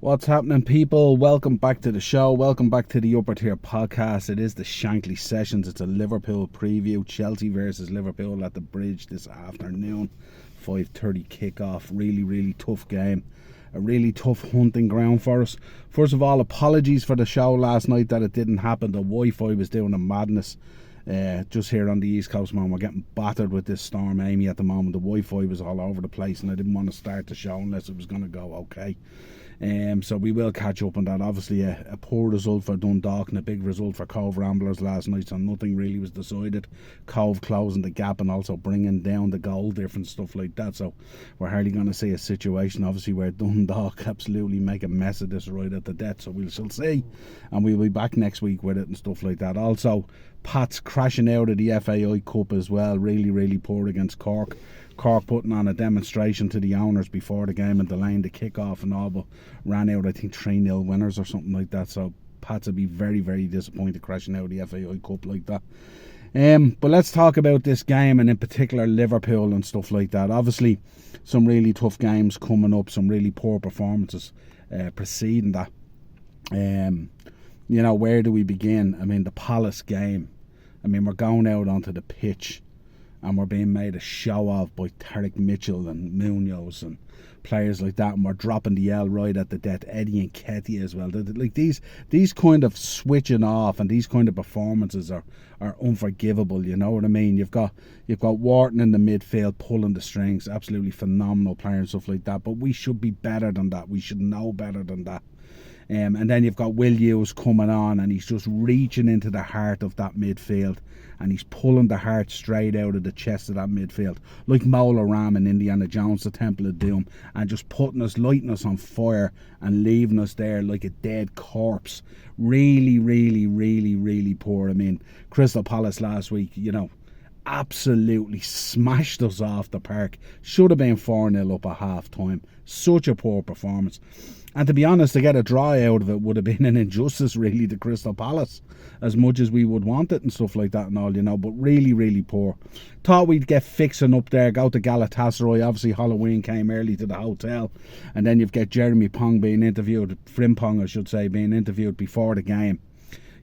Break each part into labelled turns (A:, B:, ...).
A: What's happening, people? Welcome back to the show. Welcome back to the Upper Tier podcast. It is the Shankly Sessions. It's a Liverpool preview. Chelsea versus Liverpool at the Bridge this afternoon. 5:30 kickoff. Really tough game. A really tough hunting ground for us. First of all, apologies for the show last night that it didn't happen. The Wi-Fi was doing a madness. Just here on the East Coast, man, we're getting battered with this storm Amy at the moment. The Wi-Fi was all over the place and I didn't want to start the show unless it was going to go okay. So we will catch up on that. Obviously a poor result for Dundalk and a big result for Cove Ramblers last night, so nothing really was decided. Cove closing the gap and also bringing down the goal difference, stuff like that, so we're hardly going to see a situation obviously where Dundalk absolutely make a mess of this right at the death, so we shall see, and we'll be back next week with it and stuff like that. Also, Pats crashing out of the FAI Cup as well, really poor against Cork. Cork putting on a demonstration to the owners before the game and delaying the kick-off and all, but ran out I think 3-0 winners or something like that, so Pats will be very disappointed crashing out of the FAI Cup like that. But let's talk about this game, and in particular Liverpool and stuff like that. Obviously some really tough games coming up, some really poor performances preceding that. Where do we begin? I mean, the Palace game, I mean, we're going out onto the pitch and we're being made a show of by Tarek Mitchell and Munoz and players like that, and we're dropping the L right at the death. Eddie and Ketty as well. Like these kind of switching off and these kind of performances are unforgivable. You know what I mean? You've got Wharton in the midfield pulling the strings, absolutely phenomenal player and stuff like that. But we should be better than that. We should know better than that. And then you've got Will Hughes coming on, and he's just reaching into the heart of that midfield, and he's pulling the heart straight out of the chest of that midfield, like Mola Ram in Indiana Jones, the Temple of Doom, and just lighting us on fire and leaving us there like a dead corpse. Really poor. I mean, Crystal Palace last week, absolutely smashed us off the park. Should have been 4-0 up at half time. Such a poor performance. And to be honest, to get a draw out of it would have been an injustice really to Crystal Palace, as much as we would want it and stuff like that and all, but really poor. Thought we'd get fixing up there, go to Galatasaray. Obviously Halloween came early to the hotel, and then you've got Jeremy Pong being interviewed, Frimpong I should say, being interviewed before the game.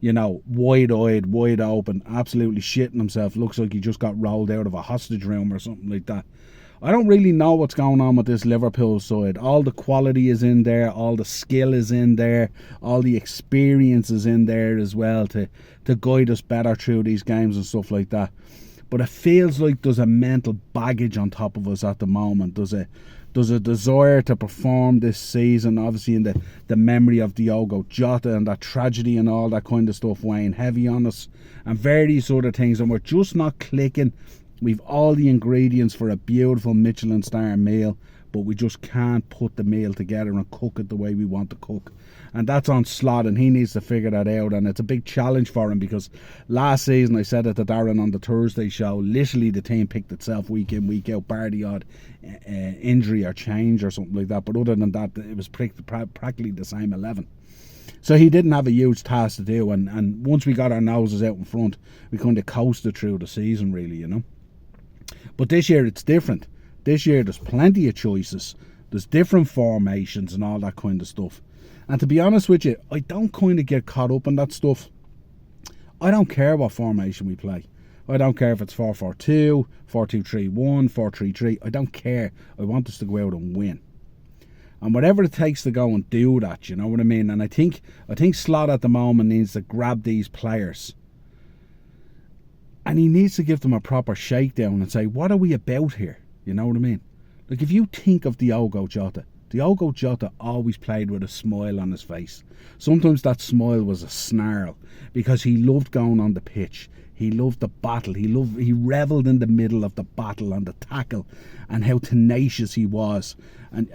A: Wide-eyed, wide open, absolutely shitting himself. Looks like he just got rolled out of a hostage room or something like that. I don't really know what's going on with this Liverpool side. All the quality is in there, all the skill is in there, all the experience is in there as well to guide us better through these games and stuff like that. But it feels like there's a mental baggage on top of us at the moment. There's a desire to perform this season, obviously in the memory of Diogo Jota and that tragedy and all that kind of stuff weighing heavy on us, and various other things, and we're just not clicking. We've all the ingredients for a beautiful Michelin star meal, but we just can't put the meal together and cook it the way we want to cook. And that's on Slot, and he needs to figure that out, and it's a big challenge for him, because last season, I said it to Darren on the Thursday show, literally the team picked itself week in, week out, bar the odd injury or change or something like that, but other than that, it was practically the same 11. So he didn't have a huge task to do, and once we got our noses out in front, we kind of coasted through the season really, But this year it's different. This year there's plenty of choices. There's different formations and all that kind of stuff. And to be honest with you, I don't kind of get caught up in that stuff. I don't care what formation we play. I don't care if it's 4-4-2, 4-2-3-1, 4-3-3. I don't care. I want us to go out and win. And whatever it takes to go and do that, you know what I mean? And I think Slot at the moment needs to grab these players, and he needs to give them a proper shakedown and say, what are we about here? You know what I mean? Like, if you think of Diogo Jota always played with a smile on his face. Sometimes that smile was a snarl, because he loved going on the pitch. He loved the battle. He revelled in the middle of the battle and the tackle, and how tenacious he was, and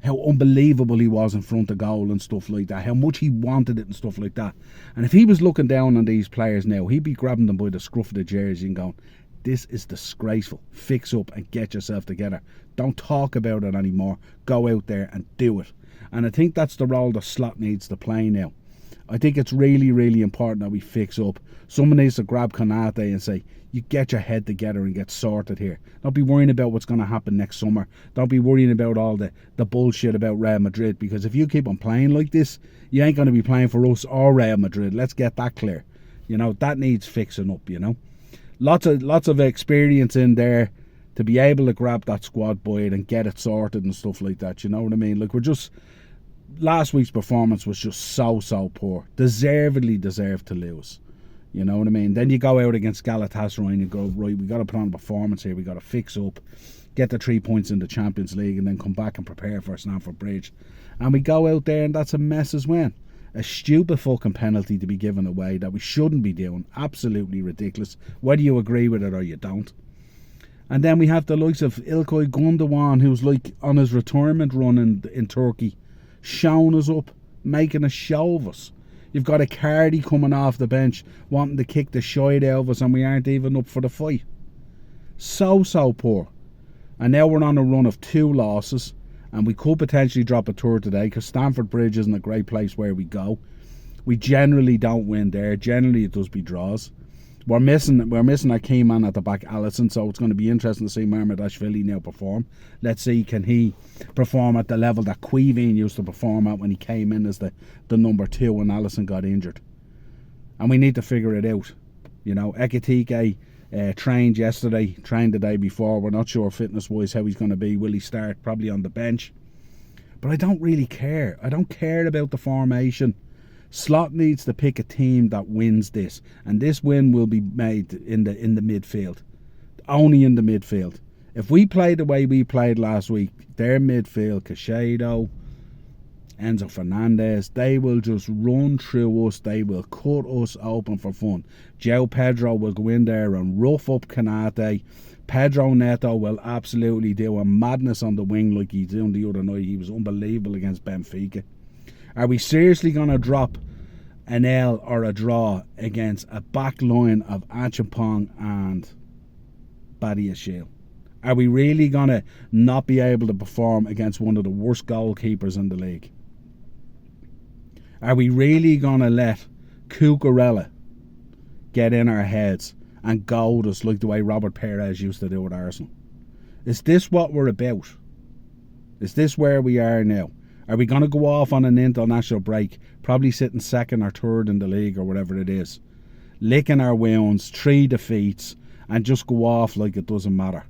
A: how unbelievable he was in front of goal and stuff like that, how much he wanted it and stuff like that. And if he was looking down on these players now, he'd be grabbing them by the scruff of the jersey and going, this is disgraceful. Fix up and get yourself together. Don't talk about it anymore. Go out there and do it. And I think that's the role that Slot needs to play now. I think it's really, really important that we fix up. Someone needs to grab Konate and say, you get your head together and get sorted here. Don't be worrying about what's going to happen next summer. Don't be worrying about all the bullshit about Real Madrid, because if you keep on playing like this, you ain't going to be playing for us or Real Madrid. Let's get that clear. That needs fixing up, Lots of experience in there to be able to grab that squad by it and get it sorted and stuff like that. You know what I mean? Like, last week's performance was just so poor. Deservedly deserved to lose. You know what I mean? Then you go out against Galatasaray and you go, right, we got to put on a performance here. We got to fix up, get the 3 points in the Champions League, and then come back and prepare for Stamford Bridge. And we go out there and that's a mess as well. A stupid fucking penalty to be given away that we shouldn't be doing. Absolutely ridiculous. Whether you agree with it or you don't. And then we have the likes of İlkay Gundogan, who's like on his retirement run in Turkey, showing us up, making a show of us. You've got a Cardi coming off the bench wanting to kick the shite out of us, and we aren't even up for the fight. So poor. And now we're on a run of 2 losses, and we could potentially drop a third today because Stamford Bridge isn't a great place where we go. We generally don't win there. Generally it does be draws. We're missing our key man at the back, Alisson, so it's going to be interesting to see Marmadashvili now perform. Let's see, can he perform at the level that Quivin used to perform at when he came in as the number 2 when Alisson got injured. And we need to figure it out. Ekitike trained yesterday, trained the day before. We're not sure fitness-wise how he's going to be. Will he start? Probably on the bench. But I don't really care. I don't care about the formation. Slot needs to pick a team that wins this, and this win will be made in the midfield, only in the midfield. If we play the way we played last week, their midfield, Caicedo, Enzo Fernandez, they will just run through us. They will cut us open for fun. João Pedro will go in there and rough up Konate. Pedro Neto will absolutely do a madness on the wing like he did the other night. He was unbelievable against Benfica. Are we seriously going to drop an L or a draw against a back line of Achampong and Badiashile? Are we really going to not be able to perform against one of the worst goalkeepers in the league? Are we really going to let Cucurella get in our heads and goad us like the way Robert Perez used to do with Arsenal? Is this what we're about? Is this where we are now? Are we going to go off on an international break, probably sitting 2nd or 3rd in the league or whatever it is, licking our wounds, 3 defeats, and just go off like it doesn't matter?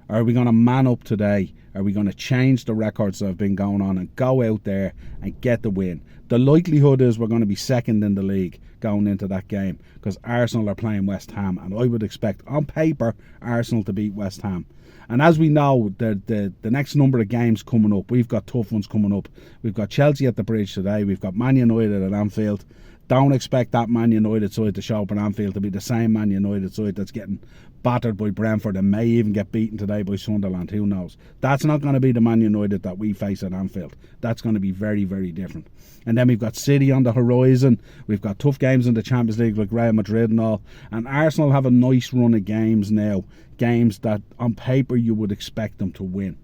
A: Or are we going to man up today? Are we going to change the records that have been going on and go out there and get the win? The likelihood is we're going to be 2nd in the league going into that game because Arsenal are playing West Ham, and I would expect, on paper, Arsenal to beat West Ham. And as we know, the next number of games coming up, we've got tough ones coming up. We've got Chelsea at the Bridge today. We've got Man United at Anfield. Don't expect that Man United side to show up at Anfield to be the same Man United side that's getting battered by Brentford and may even get beaten today by Sunderland. Who knows? That's not going to be the Man United that we face at Anfield. That's going to be very, very different. And then we've got City on the horizon. We've got tough games in the Champions League like Real Madrid and all. And Arsenal have a nice run of games now. Games that on paper you would expect them to win.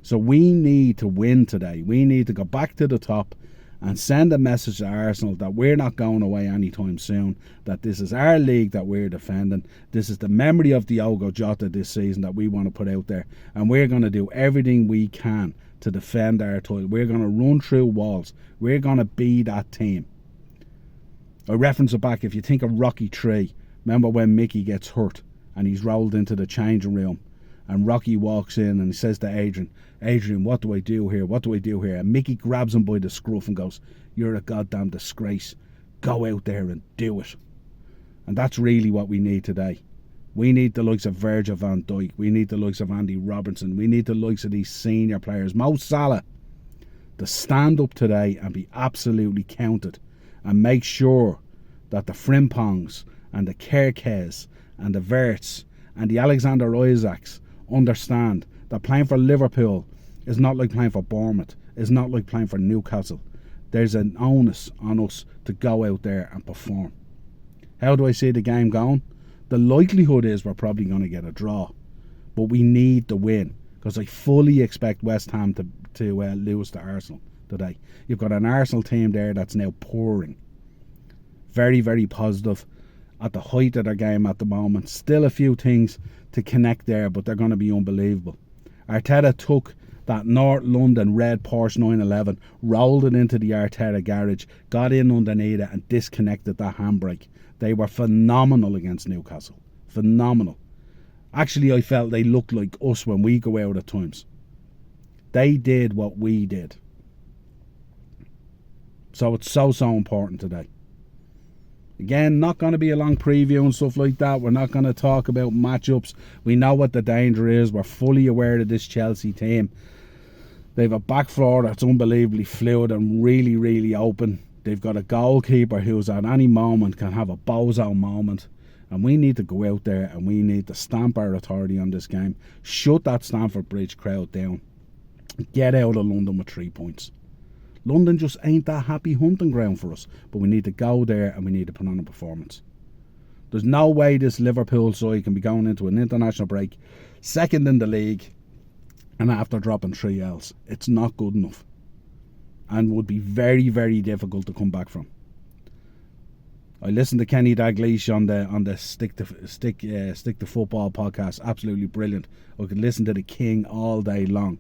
A: So we need to win today. We need to go back to the top and send a message to Arsenal that we're not going away anytime soon, that this is our league that we're defending. This is the memory of Diogo Jota this season that we want to put out there, and we're going to do everything we can to defend our title. We're going to run through walls. We're going to be that team. I reference it back, if you think of Rocky 3, remember when Mickey gets hurt and he's rolled into the changing room and Rocky walks in and he says to Adrian, what do I do here? What do I do here? And Mickey grabs him by the scruff and goes, you're a goddamn disgrace. Go out there and do it. And that's really what we need today. We need the likes of Virgil van Dijk. We need the likes of Andy Robertson. We need the likes of these senior players. Mo Salah to stand up today and be absolutely counted and make sure that the Frimpongs and the Kerkez and the Verts and the Alexander Isaacs understand that playing for Liverpool is not like playing for Bournemouth. It's not like playing for Newcastle. There's an onus on us to go out there and perform. How do I see the game going? The likelihood is we're probably going to get a draw, but we need the win because I fully expect West Ham to lose to Arsenal today. You've got an Arsenal team there that's now pouring. Very, very positive at the height of their game at the moment. Still a few things to connect there, but they're going to be unbelievable. Arteta took that North London red Porsche 911, rolled it into the Arteta garage, got in underneath it and disconnected that handbrake. They were phenomenal against Newcastle. Phenomenal. Actually, I felt they looked like us when we go out at times. They did what we did. So it's so important today. Again, not going to be a long preview and stuff like that. We're not going to talk about matchups. We know what the danger is. We're fully aware of this Chelsea team. They have a back four that's unbelievably fluid and really, really open. They've got a goalkeeper who's at any moment can have a bozo moment. And we need to go out there and we need to stamp our authority on this game. Shut that Stamford Bridge crowd down. Get out of London with 3 points. London just ain't that happy hunting ground for us. But we need to go there and we need to put on a performance. There's no way this Liverpool side can be going into an international break, second in the league, and after dropping 3 L's. It's not good enough. And would be very, very difficult to come back from. I listened to Kenny Dalglish on the Stick to Football podcast. Absolutely brilliant. I could listen to the King all day long.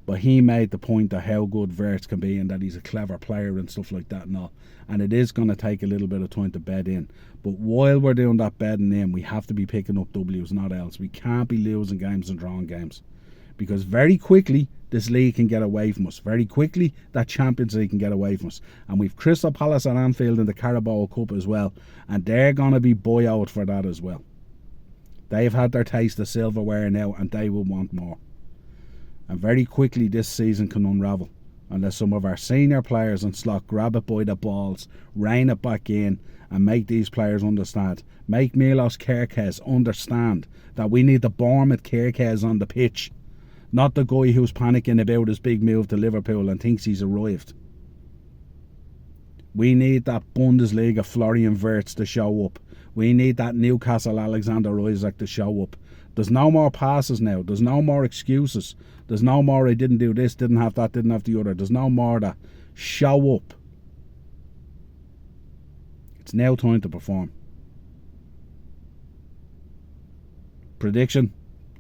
A: But he made the point of how good Wirtz can be and that he's a clever player and stuff like that and all. And it is going to take a little bit of time to bed in. But while we're doing that bedding in, we have to be picking up W's, not L's. We can't be losing games and drawing games. Because very quickly, this league can get away from us. Very quickly, that Champions League can get away from us. And we've Crystal Palace at Anfield in the Carabao Cup as well. And they're going to be buoyant for that as well. They've had their taste of silverware now and they will want more. And very quickly this season can unravel unless some of our senior players and slot grab it by the balls, rein it back in and make these players understand. Make Milos Kerkez understand that we need the Bournemouth Kerkez on the pitch, not the guy who's panicking about his big move to Liverpool and thinks he's arrived. We need that Bundesliga Florian Wirtz to show up. We need that Newcastle Alexander Isak to show up. There's no more passes now. There's no more excuses. There's no more I didn't do this, didn't have that, didn't have the other. There's no more that. Show up. It's now time to perform. Prediction,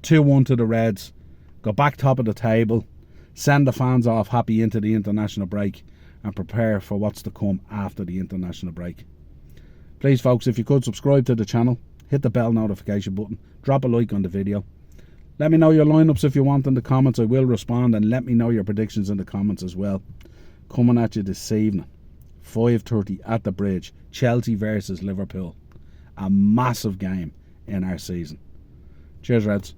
A: 2-1 to the Reds. Go back top of the table. Send the fans off happy into the international break and prepare for what's to come after the international break. Please folks, if you could subscribe to the channel, hit the bell notification button, drop a like on the video. Let me know your lineups if you want in the comments. I will respond, and let me know your predictions in the comments as well. Coming at you this evening, 5:30 at the Bridge, Chelsea versus Liverpool. A massive game in our season. Cheers, Reds.